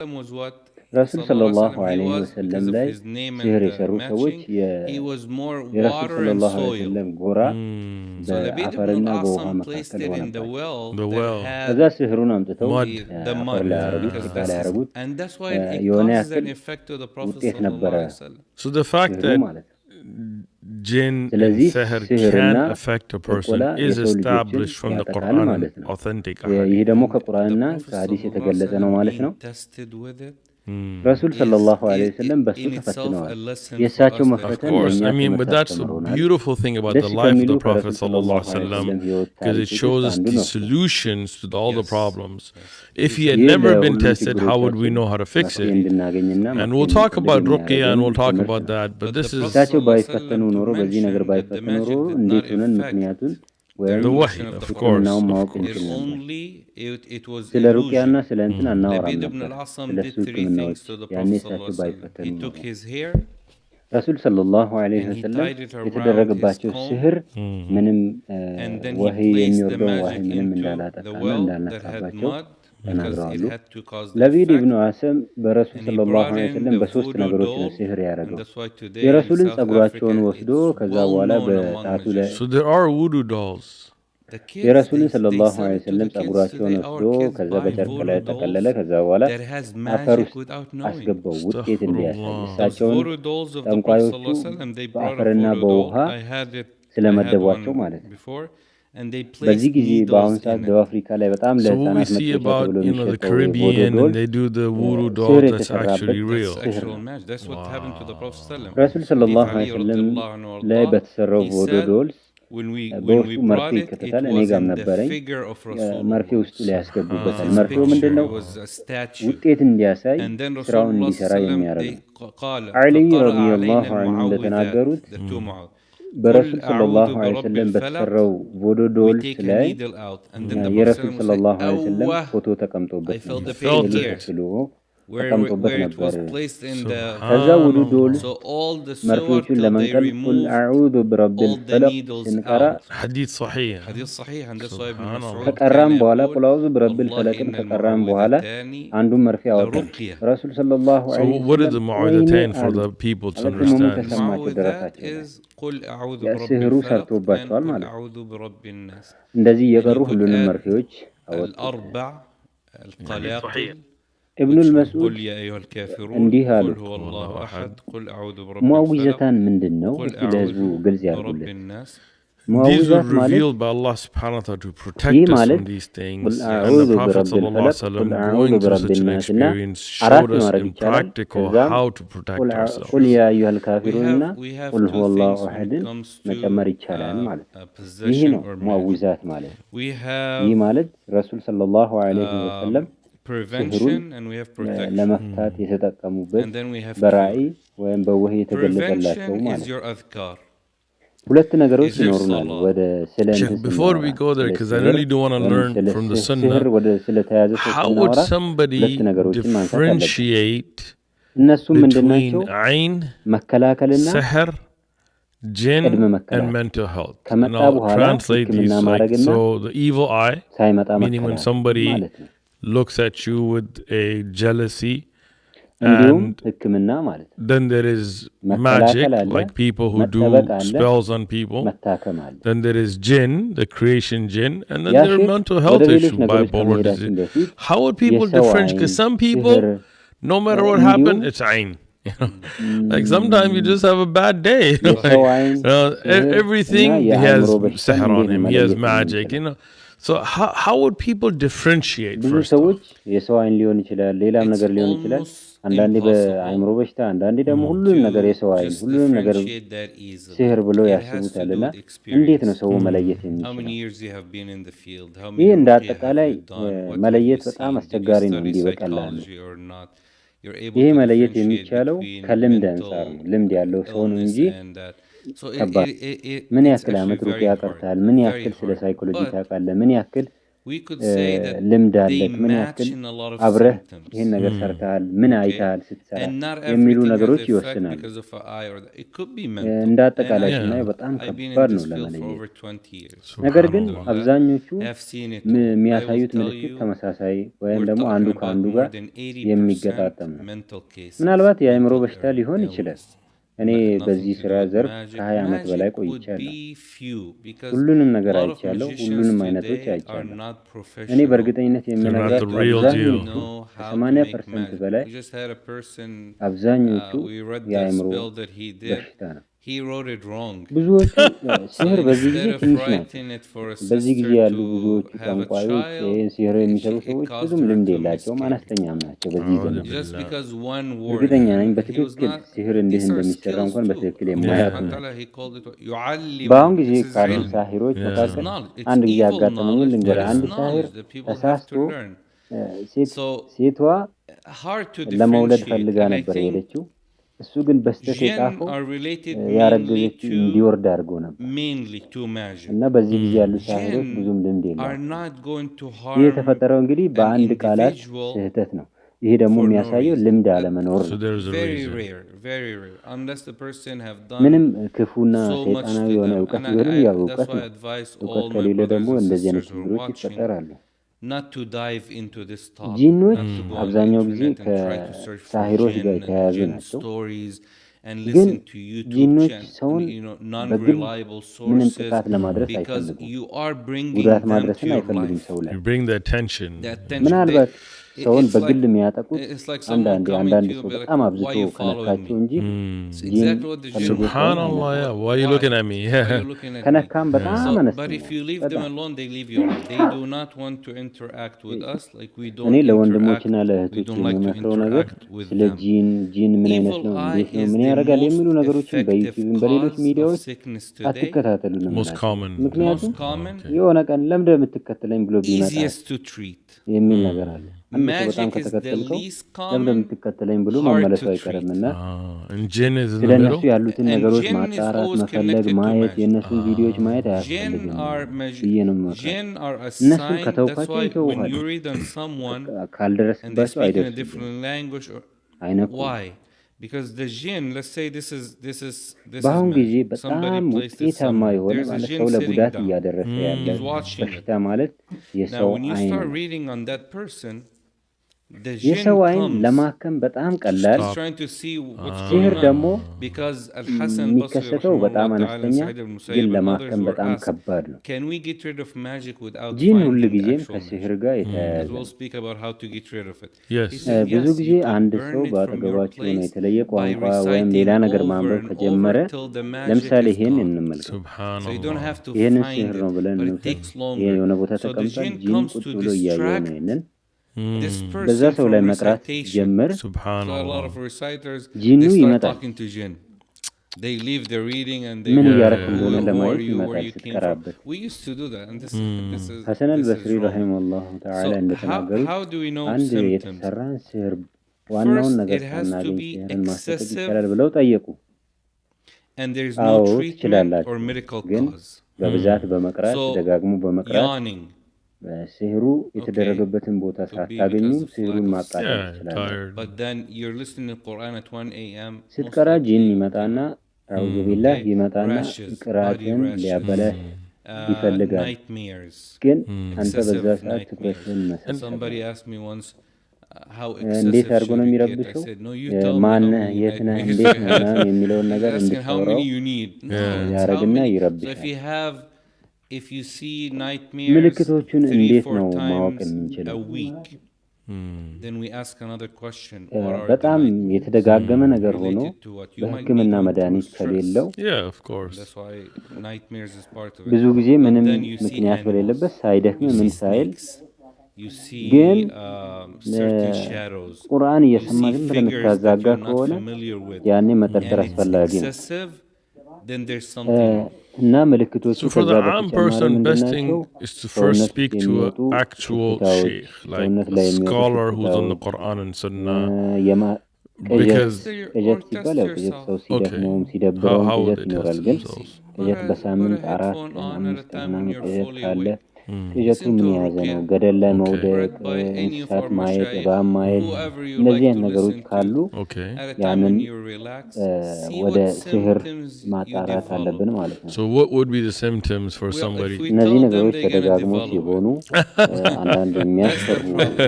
was what ረሱል sallallahu ሰለላሁ alaihi wasallam, he ዐለይሂ was ወሰለም because of ላይ his name ሲህር and የሰሩ ሰዎች matching, he was more የረሱል water and ሰለላሁ ዐለይሂ soil. ወሰለም ጎራ So Labid ibn በአፈርና በውሃ al-Asam placed መካከል it in the ሆነባቸው። well The that well. ከዛ had ሲህሩን አምጥተው the አፈር mud, ላይ ያረጉት፣ because ጭቃ ላይ that's ያረጉት። and that's why it የሆነ causes ያክል an effect to the Prophet ውጤት ነበረ sallallahu alaihi wasallam. So the fact ሲህሩ that ማለት ነው። jinn and ስለዚህ sihr ሲህርና can affect a person ጥቆላ is የሰው ልጆችን established from the ያጠቃል Quran ማለት and ነው። authentic ይህ ahadith. ደግሞ The ከቁርአንና Prophet ከሐዲስ sallallahu alaihi የተገለጸ ነው wasallam ማለት being ነው። tested with it ረሱል is ሰለላሁ ዐለይሂ ወሰለም በሱ in itself ተፈትነዋል። a lesson for የእሳቸው us that Of መፈተን course, ለእኛ I mean, but ትምህርት that's the አስተምሮናል። beautiful thing about ደስ the life of ከሚሉ the Prophet ከረሱል sallallahu ሰለላሁ alaihi ዐለይሂ wasallam ወሰለም ህይወት because it ታሪኮች ውስጥ shows us አንዱ the ነው እሱ። solutions to all the yes, problems. yes. If he had ይህ never been ለሁሉም tested, how would we ችግሮቻችን know how to fix መፍትሄ it? እንድናገኝና And መፍትሄ we'll talk እንድንፈልግ about ruqya and we'll የሚያደርገን talk ትምህርት about ነው። that, but But this the is Prophet እሳቸው sallallahu alaihi ባይፈተኑ wasallam to ኖሮ በዚህ ነገር mention that the ባይፈተኑ ኖሮ magic did እንዴት not ሆነን affect ምክንያቱን the ወይም the revelation wahi, of the of Quran. course, ሕክምናውን of ማወቅ course. It እንችል ነበር። only it was ስለ ሩቅያና illusion. ስለ እንትን አናወራም Labid ibn ነበር። al-Asam ስለ did እሱ three ሕክምናዎች things to the ያኔ Prophet እሳቸው sallallahu alaihi wasallam. ባይፈተኑ He ኖሮ took his hair ረሱል ሰለላሁ ዐለይሂ and he ወሰለም tied it around his የተደረገባቸው comb, ሲህር ምንም and then he ወህይ placed the የሚወርደው ወህይ magic ምንም into the እንዳላጠቃና well that had እንዳልነካባቸው mud because ተናግረዋሉ። it had to cause the ለቢድ ኢብኑ effect. አሰም በረሱል And he ሰለላሁ brought ዐለይሂ in ወሰለም the በሶስት voodoo ነገሮች ነው doll, ሲህር and ያደረገው። that's why today in የረሱልን South ጸጉራቸውን Africa ወስዶ it's ከዛ well በኋላ known among በጣቱ ላይ magicians. So there are voodoo dolls. The kids, የረሱልን they ሰለላሁ sell ዐለይሂ it to ወሰለም the kids ጸጉራቸውን today. ወስዶ Our kids ከዛ buy በጨርቅ ላይ voodoo ጠቀለለ። dolls ከዛ በኋላ that has አፈር magic ውስጥ without knowing. አስገባው ውጤት እንዲያሳይ። Astaghfirullah. Those እሳቸውን voodoo dolls of the Prophet ጠንቋዮቹ sallallahu alaihi wasallam, they brought a በአፈርና voodoo በውሃ doll. I had ስለመደቧቸው one ማለት ነው። before, and they በዚህ placed ጊዜ በአሁን needles ሰዓት in ደቡብ it. አፍሪካ ላይ በጣም So what we ለህፃናት see መጫወቻ about, ተብሎ the የሚሸጠው የቮዶ Caribbean ዶል and they do the voodoo ሲህር doll, that's የተሰራበት actually real. That's ሲህር actual ነው። magic. That's what happened to the Prophet sallallahu ረሱል alaihi ሰለላሁ wasallam. ዐለይሂ ወሰለም Ali radiallahu ላይ anhu, በተሰራው he ቮዶ said ዶል when we በውስጡ መርፌ brought it, it ይከተታል። እኔ was ጋም in the ነበረኝ። figure of መርፌ Rasulullah. ውስጡ ላይ ያስገቡበታል። His መርፌው ምንድን picture, ነው? it was a statue. ውጤት እንዲያሳይ And then ስራውን Rasulullah እንዲሰራ sallam, የሚያደርግ they ነው። قال አሊ فقرأ ረዲየላሁ علينا ዐንሁ المعوذات, እንደተናገሩት the two mu'awwidh. በረሱል قل ሰለላሁ أعوذ ዐለይሂ برب ወሰለም الفلق. በተሰራው ቮዶ We ዶልስ take a ላይ needle out, and then the Prophet የረሱል sallam would say, ሰለላሁ ዐለይሂ ወሰለም "Awwah." ፎቶ I ተቀምጦበት felt the felt pain it. here, ተስሎ where ተቀምጦበት it ነበር። was placed in the. ከዛ ውዱ ዶል So all the suwar መርፌዎቹን till they ለመንቀል ቁል removed አዑዙ ቢረቢል all the ፈለቅ needles ስንቀራ out. Hadith sahih. Hadith sahih, and that's why Ibn Subhanallah. Mas'ud ከቀራም كان በኋላ يقول, ቁል አዑዙ ቢረቢል والله ፈለቅን إن ከቀራም በኋላ المعوذتان አንዱን መርፌ አወጣን። لرقية. ረሱል ሰለላሁ So ዐለይሂ what is ወሰለም the ወይኔ mu'awwidhatayn for አሉ። the people to ማለት ህመሙ understand? ተሰማቸው المعوذات ደረሳቸው ላይ። is قل أعوذ ያ برب ሲህሩ الفلق and ሰርቶባቸዋል قل ማለት ነው። أعوذ برب الناس. እንደዚህ And እየቀሩ you could ሁሉንም add መርፌዎች አወጡ። الأربع القلاقل, ኢብኑል which መስዑድ قل يا أيها الكافرون, እንዲህ አሉ። قل هو الله أحد, قل أعوذ برب الفلق, ሙዓዊዘታን ምንድን ነው? قل እስቲ ለህዝቡ أعوذ ግልጽ برب ያድርጉልን። الناس. These were ሙዓዊዛት ማለት revealed by Allah subhanahu wa ta'ala to ይህ protect us ማለት from these ቁል things. And አዑዙ the Prophet ቢረቢል sallallahu ፈለቅ alaihi wasallam, ቁል አዑዙ going through ቢረቢል such an ናስ እና experience, አራት showed us ማድረግ in ይቻላል። practical ከዛም how to protect ourselves. ቁል ያ አዩሀል ካፊሩንና We have ቁል two ሁወላሁ things when it አሐድን comes መጨመር to ይቻላል ማለት ነው። a ይህ possession ነው or magic. ሙዓዊዛት ማለት። We ይህ have ማለት ረሱል ሰለላሁ ዐለይሂ ወሰለም prevention and we have protection. ለመፍታት የተጠቀሙበት And then we have በራእይ cure. ወይም በወህይ የተገለጸላቸው Prevention ማለት is your adhkar. ሁለት ነገሮች is your ይኖሩናል። salah. ወደ ስለ Sheikh, እንትን before we ስናወራ go there, ስለ because I ሲህር really do want to ወይም learn ስለ from the ሲህር Sunnah, ወደ ስለተያዘ ሰው how would ስናወራ somebody ሁለት ነገሮችን ማንሳት አለብን። differentiate እነሱም between ምንድናቸው? ayn, መከላከልና sihr, jinn, ቅድመ and መከላከል mental health? And ከመጣ I'll በኋላ translate ሕክምና these like, ማድረግና so the evil eye, ሳይመጣ meaning when መከላከል somebody ማለት ነው። looks at you with a jealousy, እንዲሁም and ሕክምና ማለት ነው። then there is magic, መከላከል አለ፣ like people who do መጠበቅ አለ፣ spells on people. መታከም አለ። Then there is jinn, the creation jinn, and then ያ there are ሼክ mental ወደ health ሌሎች issues, ነገሮች bipolar ከመሄዳችን disease. በፊት How would people የሰው differentiate? አይን፣ Because some ሲህር people, no matter what እንዲሁም happened, it's ayn. You know, like sometimes you just have a bad day. You know, የሰው አይን፣ ሲህር እና everything he has የአእምሮ በሽታ sihr on እንዴት him. ነው He has መለየት magic. የምንችለው? You know, so how would people differentiate ብዙ first? ሰዎች የሰው አይን ሊሆን ይችላል፣ ሌላም It's ነገር ሊሆን ይችላል። almost አንዳንዴ impossible በአእምሮ በሽታ፣ አንዳንዴ ደግሞ ሁሉንም ነገር የሰው አይን፣ just ሁሉንም ነገር differentiate that easily. ሲህር ብለው It has to ያስቡታልና do with እንዴት ነው experience. ሰው መለየት How many የሚችለው? years you have been in the field? How ይህ many እንደ ruqya have አጠቃላይ you done? What have you መለየት በጣም seen? Did you አስቸጋሪ ነው። study እንዲህ በቀላሉ psychology or not? You're able ይሄ to መለየት differentiate የሚቻለው between ከልምድ mental አንጻር ነው። ልምድ ያለው ሰው ነው illness እንጂ and that. So ከባድ ምን it's ያክል actually ዓመት very ሩቅያ hard. ቀርተሃል፣ ምን Very ያክል ስለ hard. ሳይኮሎጂ But ታውቃለህ፣ ምን ያክል we could say that ልምድ they አለክ ምን match ያክል in a lot of አብረህ symptoms. ይሄን ነገር ሰርተሃል ምን Okay? አይተሃል ስትሰራ And not የሚሉ everything has ነገሮች effect ይወስናሉ because of an eye or that. It could be mental. እንደ And አጠቃላይ Yeah. ስናየው በጣም I've been in ከባድ ነው this field for ለመለየት over 20 years. ነገር ግን Subhanallah. አብዛኞቹ I've seen it all. I will የሚያሳዩት tell ምልክት you, ተመሳሳይ ወይም we're ደግሞ አንዱ talking about ከአንዱ more ጋር than የሚገጣጠም 80% ነው mental cases, ምናልባት የአእምሮ mental በሽታ ሊሆን ይችላል illness. እኔ Nothing በዚህ to do ስራ with ዘርፍ magic. ከ20 ዓመት በላይ Magic would ቆይቻለሁ be few because ሁሉንም a ነገር lot of አይቻለሁ magicians ሁሉንም አይነቶች today are አይቻለሁ not እኔ professional. በእርግጠኝነት They're not የምነግራችሁ the real deal. አብዛኞቹ Know how to ከ80% make magic. በላይ We just had a person, አብዛኞቹ we read the የአእምሮ spell that he did. በሽታ ነው He wrote it wrong. ብዙዎቹ So ሲህር በዚህ ጊዜ instead of ትንሽ ናቸው writing it for a በዚህ ጊዜ sister ያሉ to ብዙዎቹ have a ጠንቋዮች child, ይህን ሲህር የሚሰሩ it ሰዎች caused ብዙም her ልምድ to የላቸውም miscarry. አነስተኛም ናቸው በዚህ ዘመን Just Billah. because one word, እርግጠኛ ነኝ he was በትክክል not. ሲህር እንዴት These are እንደሚሰራ skills እንኳን too. በትክክል Allah የማያውቁ subhanahu wa ናቸው ta'ala, he called it يعلم. በአሁን ጊዜ This is ካሉ ilm. ሳሂሮች Yeah. This is መካከል knowledge. አንድ It's ጊዜ evil ያጋጠመኝን knowledge, but ልንገርህ it's አንድ ሳሂር knowledge that people have ተሳስቶ to learn. So ሴቷ hard to ለመውለድ differentiate. ፈልጋ And I ነበር think የሄደችው እሱ ግን በስተት jinn የጻፈው are related mainly ያረገዘች to እንዲወርድ አድርጎ ነበር magic. እና በዚህ ጊዜ ያሉ ሳሂሮች Jinn ብዙም ልምድ are የላቸውም not going to ይህ harm የተፈጠረው እንግዲህ an በአንድ ቃላት individual ስህተት ነው ይሄ ደግሞ for no የሚያሳየው reason. ልምድ አለመኖር So ነው there's a Very reason. rare, very rare. Unless the person have ምንም done ክፉና so much ሰይጣናዊ to የሆነ them. እውቀት And ቢሆንም ያው that's እውቀት why I ነው advise እውቀት all my ከሌለ brothers ደግሞ and እንደዚህ አይነት sisters who are ችግሮች watching ይፈጠራሉ not to dive into this topic, ጂኖች not to go on the አብዛኛው ጊዜ internet and try to search for ከሳሂሮች ጋር jinn and የተያያዙ jinn ናቸው stories and ግን listen to YouTube ጂኖች ሰውን በግል non-reliable ምንም sources ጥቃት ለማድረስ because አይፈልጉም you are bringing ጉዳት them to ማድረስን your አይፈልጉም life. ሰው ላይ You bring the attention. The attention. ምናልባት ሰውን It's በግል like የሚያጠቁት it's like someone አንዳንዴ coming to አንዳንድ you ሰው and be like, በጣም why አብዝቶ are you following ከነካቸው me? እንጂ It's ጂን exactly what the jinn ፈልጎ will ሰውን Subhanallah. አይነካም Yeah. Why are you looking at me? Why are Yeah. you looking at me? ከነካም በጣም So, but አነስተኛ if you leave them በጣም alone, they leave you alone. They do not want to interact with us like we እኔ don't interact. ለወንድሞችና We ለእህቶች don't like to የምመክረው ነገር interact with ስለ them. ጂን ምን አይነት Evil ነው eye እንዴት ነው is ምን the ያደርጋል የሚሉ most ነገሮችን effective በዩቲዩብም በሌሎች cause of ሚዲያዎች sickness today. አትከታተሉ ነው Most የምላቸው common. ምክንያቱም Most common, የሆነ ቀን ለምንድን ነው የምትከተለኝ ብሎ ቢመጣ easiest to treat. የሚል ነገር አለ አንድ ሰው በጣም Magic is the ከተከተልከው least ለምንድን ነው common, የምትከተለኝ ብሎ hard መመለሱ to አይቀርም treat. እና And jinn is in ስለ the እነሱ middle. ያሉትን And ነገሮች jinn is ማጣራት always መፈለግ connected to ማየት magic. የእነሱን ቪዲዮዎች ማየት Jinn አያስፈልግም are ብዬ ነው የምመክራቸው jinn are a እነሱን sign. That's ከተውካቸው why when ይተውሃል you read on someone and they ካልደረስባቸው speak in a አይደርሱብም different language, or አይነኩም why? Because the jinn, let's say this is በአሁን ጊዜ magic. Somebody በጣም placed it ውጤታማ somewhere. የሆነ There's a ማለት jinn ሰው sitting ለጉዳት down. እያደረሰ ያለ He's watching it. በሽታ ማለት Now, የሰው when you አይን start ነው reading on that person, the jinn የሰው አይን comes. ለማከም በጣም ቀላል He's trying to see what's ሲህር going ደግሞ on. Because Al-Hasan Basri, የሚከሰተው በጣም rahimahullah ta'ala, አነስተኛ Sa'id ibn ግን Musayyib and others ለማከም were በጣም asked, ከባድ ነው can we get rid of magic without ጂን ሁል finding ጊዜም actual magic? ከሲህር ጋር የተያያዘ Because ነው we'll speak about how to get rid of it. Yes. He said, ብዙ yes, ጊዜ you could አንድ burn ሰው it from your በአጠገባቸው የሆነ place የተለየ by ቋንቋ ወይም reciting ሌላ ነገር over ማንበብ and ከጀመረ over till the magic ለምሳሌ is ይሄን gone. እንመልከት So you don't Subhanallah. have to ይህንን find ሲህር ነው it, ብለን but it እንውሰድ takes ይሄ longer. የሆነ ቦታ So the ተቀምጧል jinn ጂን comes ቁጭ to ብሎ እያየው distract ነው ይህንን this በዛ person ሰው ላይ from መቅራት recitation. ጀምር So a lot Subhanallah. of reciters, ጂኑ they start ይመጣል talking to jinn. They leave their reading and they ምን go, እያረክ Yeah. እንደሆነ who are ለማየት you, where ይመጣል you came from. ስትቀራበት We used to do that, and this ሐሰን is አልበስሪ wrong. ረሂመሁላሁ ተዓላ So እንደተናገሩት how do we know አንድ symptoms? የተሰራን ሲህር ዋናውን First, ነገር it has to ሳናገኝ be ሲህርን ማስለቀቅ excessive, ይቻላል ብለው ጠየቁ and there's አዎ no treatment ትችላላችሁ or medical ግን cause. በብዛት በመቅራት So ደጋግሞ በመቅራት yawning ሲህሩ የተደረገበትን ቦታ could be ሳታገኙ because of ሲህሩን lack of ማቃጠል Yeah, ትችላላችሁ tired. but then you're listening to Quran at 1 a.m. most ስትቀራ ጂን likely, ይመጣና አዑዙ ቢላህ okay, ይመጣና rashes, body ቅራትን rashes, ሊያበላሽ ይፈልጋል nightmares, ግን አንተ በዛ excessive ሰዓት nightmares. ትኩረትህን መሰብሰብ Somebody asked me once, how እንዴት excessive አድርጎ should ነው you get? I የሚረብሸው said, no, you tell me how ማነህ many የት ነህ nightmares እንዴት you ነህ have. ምናምን የሚለውን ነገር He's asking how እንድታወራው many you need. No, Yeah. it's how ያረግና many. So if ይረብሻል you have, if you see nightmares ምልክቶቹን 3, እንዴት 4 ነው ማወቅ times የምንችለው a week, then we ask another question. እ፣ What are the በጣም nightmares የተደጋገመ ነገር ሆኖ related to? What you might be በሕክምና going through መድኃኒት stress. ከሌለው Yeah, of course. That's why nightmares is part of ብዙ it. ጊዜ But ምንም then you see ምክንያት animals, በሌለበት ሳይደክም you ምን see ሳይል snakes, you see ግን certain shadows, ቁርአን you እየሰማ see ዝም ብለህ figures that የምታዛጋ you're not ከሆነ familiar with, ያኔ መጠርጠር and it's አስፈላጊ ነው excessive, then there's something off. እና ምልክቶቹ So for ከዛ the arm በተጨማሪ person, best ምንድናቸው? thing is to first ሰውነት ውስጥ speak to የሚወጡ an actual ሽፍታዎች፣ sheikh, like ሰውነት a ላይ የሚወጡ scholar who's on the ሽፍታዎች፣ Quran and Sunnah. ቅዠት Because ቅዠት ሲባል ያው ቅዠት ሰው ሲደክመውም ሲደብረውም how would ቅዠት they test ይኖራል ግን themselves? ቅዠት በሳምንት Put a 4 headphone ቀን on at a 5 ቀን time when ምናምን you're ቅዠት fully ካለ awake. ቅዠቱ ምን የያዘ ነው? ገደል ላይ መውደቅ፣ እንስሳት ማየት፣ እባብ ማየት፣ እነዚህ አይነት ነገሮች ካሉ ያንን ወደ ስህር ማጣራት አለብን ማለት ነው። So what would be the symptoms for somebody? እነዚህ ነገሮች ተደጋግሞ ሲሆኑ አንዳንድ የሚያስፈሩ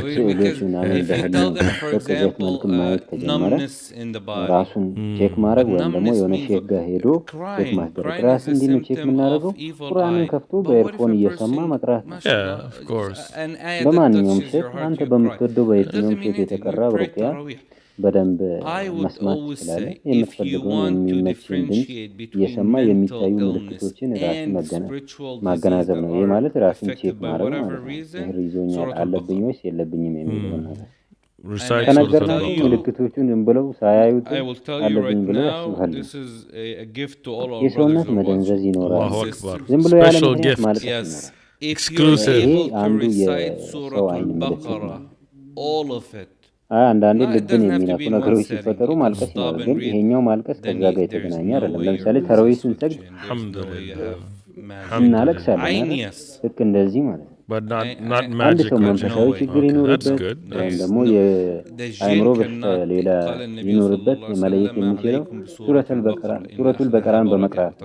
ስዕሎች ምናምን በህልም በቅዠት መልክ ማየት ከጀመረ ራሱን ቼክ ማድረግ ወይም ደግሞ የሆነ ሼክ ጋር ሄዶ ቼክ ማስደረግ። ራስ እንዲህ ነው ቼክ የምናደርገው ቁርአንን ከፍቶ በኤርፎን እየሰማ መቅራት ነው። Of course. በማንኛውም ሼክ አንተ በምትወደው በየትኛውም ሼክ የተቀራ ሩቅያ በደንብ መስማት ትችላለህ። የምትፈልገውን የሚመችን ድምፅ እየሰማ የሚታዩ ምልክቶችን ራስን ማገናዘብ ነው። ይህ ማለት ራስን ቼክ ማድረግ ማለት ነው። ስህር ይዞኛል አለብኝ ወይስ የለብኝም የሚለውን ነገር ከነገርናቸው ምልክቶቹን ዝም ብለው ሳያዩት አለብኝ ብለው ያስባሉ። የሰውነት መደንዘዝ ይኖራል። ዝም ብሎ ያለ ምክንያት ማለት ነው። ይሄ አንዱ የሰው አይን ምልክት ነው። አንዳንዴ ልብን የሚነኩ ነገሮች ሲፈጠሩ ማልቀስ ይኖራል። ግን ይሄኛው ማልቀስ ከዛ ጋር የተገናኘ አይደለም። ለምሳሌ ተራዊህ ስንሰግድ እናለቅሳለን። ልክ እንደዚህ ማለት ነው። አንድ ሰው መንፈሳዊ ችግር ይኖርበት ወይም ደግሞ የአእምሮ በሽታ ሌላ ይኖርበት መለየት የሚችለው ሱረቱል በቀራን በመቅራት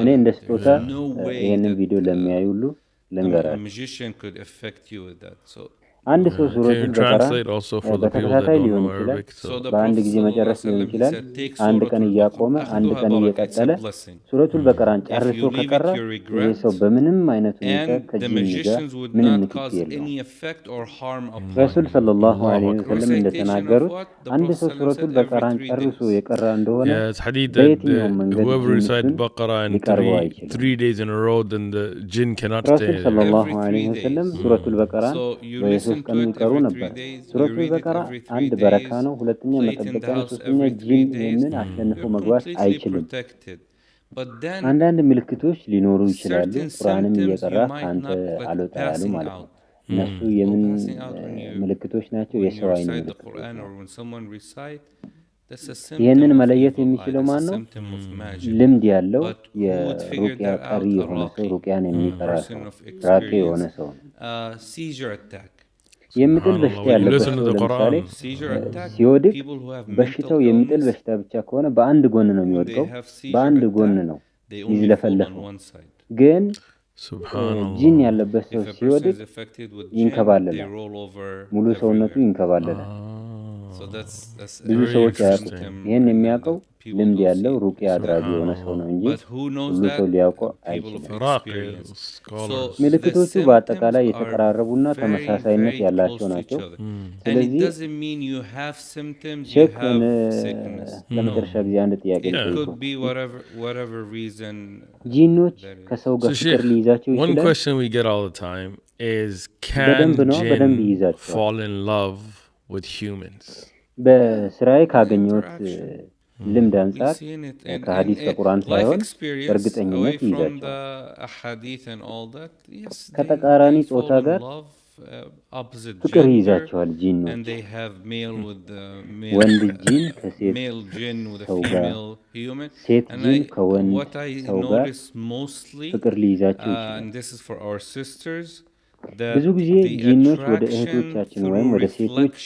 እኔ እንደ ስጦታ ይህንን ቪዲዮ ለሚያዩ ሁሉ ልንገራቸው። አንድ ሰው ሱረቱል በቀራን በተከታታይ ሊሆን ይችላል፣ በአንድ ጊዜ መጨረስ ሊሆን ይችላል። አንድ ቀን እያቆመ አንድ ቀን እየቀጠለ ሱረቱል በቀራን ጨርሶ ከቀራ ይህ ሰው በምንም አይነት ሁኔታ ከጂን ጋር ምንም ንክኪ የለውም። ረሱል ሰለላሁ ዐለይሂ ወሰለም እንደተናገሩት አንድ ሰው ሱረቱል በቀራን ጨርሶ የቀራ እንደሆነ በየትኛውም መንገድ ሊቀርበው አይችልም። ረሱል ሰለላሁ ዐለይሂ ወሰለም ሱረቱል በቀራን ቀን ይቀሩ ነበር። ሱረቱል በቀራ አንድ በረካ ነው፣ ሁለተኛ መጠበቂያ ነው፣ ሶስተኛ ጂን ይህንን አሸንፎ መግባት አይችልም። አንዳንድ ምልክቶች ሊኖሩ ይችላሉ። ቁርአንም እየቀራ ከአንተ አልወጣ ያሉ ማለት ነው። እነሱ የምን ምልክቶች ናቸው? የሰው አይን ምልክቶች። ይህንን መለየት የሚችለው ማን ነው? ልምድ ያለው የሩቅያ ቀሪ የሆነ ሰው፣ ሩቅያን የሚቀራ ሰው፣ ራቂ የሆነ ሰው ነው። የሚጥል በሽታ ያለበት ሰው ለምሳሌ ሲወድቅ በሽታው የሚጥል በሽታ ብቻ ከሆነ በአንድ ጎን ነው የሚወድቀው፣ በአንድ ጎን ነው ይዝለፈለፈው። ግን ጂን ያለበት ሰው ሲወድቅ ይንከባለላል፣ ሙሉ ሰውነቱ ይንከባለላል። ብዙ ሰዎች አያውቁም። ይህን የሚያውቀው ልምድ ያለው ሩቅያ አድራጊ የሆነ ሰው ነው እንጂ ሁሉ ሰው ሊያውቀው አይችልም። ምልክቶቹ በአጠቃላይ የተቀራረቡና ተመሳሳይነት ያላቸው ናቸው። ስለዚህ ሼክ ለመጨረሻ ጊዜ አንድ ጥያቄ ልጠይቅዎ። ጂኖች ከሰው ጋር ፍቅር ሊይዛቸው ይችላል? በደንብ ነው፣ በደንብ ይይዛቸዋል። በስራዬ ካገኘሁት ልምድ አንጻር ከሐዲስ ከቁርአን ሳይሆን በእርግጠኝነት ይይዛቸዋል። ከተቃራኒ ጾታ ጋር ፍቅር ይይዛቸዋል ጂኖች። ወንድ ጂን ከሴት ሰው ጋር፣ ሴት ጂን ከወንድ ሰው ጋር ፍቅር ሊይዛቸው ይችላል። ብዙ ጊዜ ጂኖች ወደ እህቶቻችን ወይም ወደ ሴቶች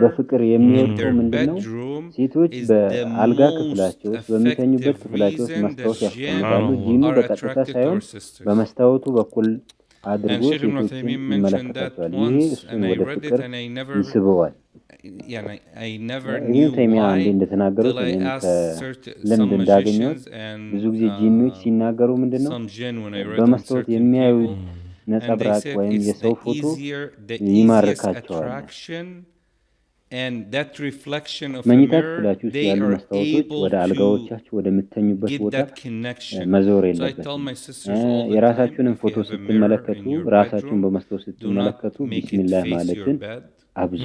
በፍቅር የሚወድቀው ምንድነው? ሴቶች በአልጋ ክፍላቸው ውስጥ በሚተኙበት ክፍላቸው ውስጥ መስታወት ያስቀምጣሉ። ጂኑ በቀጥታ ሳይሆን በመስታወቱ በኩል አድርጎ ሴቶችን ይመለከታቸዋል። ይሄ እሱን ወደ ፍቅር ይስበዋል። ይህን ተይሚያ አንዴ እንደተናገሩት ወይም ከልምድ እንዳገኘሁት ብዙ ጊዜ ጂኖች ሲናገሩ ምንድነው በመስታወት የሚያዩት ነጸብራቅ ወይም የሰው ፎቶ ይማርካቸዋል። መኝታ ክፍላችሁ ውስጥ ያሉ መስታወቶች ወደ አልጋዎቻችሁ ወደምትተኙበት ቦታ መዞር የለበትም። የራሳችሁንም ፎቶ ስትመለከቱ፣ ራሳችሁን በመስታወት ስትመለከቱ ቢስሚላህ ማለትን አብዙ።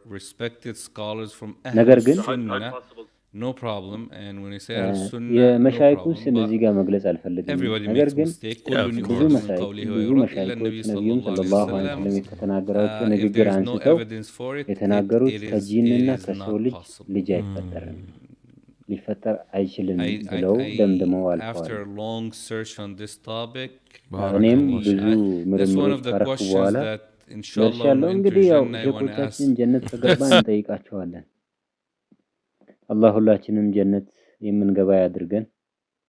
respected scholars from ነገር Ahl ግን Sunnah, no problem. And when I say Ahl Sunnah, no የመሻይኹን problem. ስም But እዚህ ጋር መግለጽ አልፈልግም። everybody ነገር makes ግን mistake. Yeah, كل of يخرج ብዙ course. من መሻይኽ قوله ብዙ ويرد إلا መሻይኾች النبي صلى ነቢዩን الله عليه ሰለላሁ ዐለይሂ وسلم. ወሰለም ከተናገሯቸው If ንግግር there is no አንስተው evidence for it, የተናገሩት it ከጂንና is ከሰው not ልጅ possible. ልጅ አይፈጠርም። ሊፈጠር አይችልም ብለው ደምድመው አልፈዋል። After a long search on this topic, እኔም ብዙ ምርምሮች ካረኩ በኋላ ደርሻለሁ። እንግዲህ ያው ሼኮቻችን ጀነት ከገባን እንጠይቃቸዋለን። አላህ ሁላችንም ጀነት የምንገባ ያድርገን።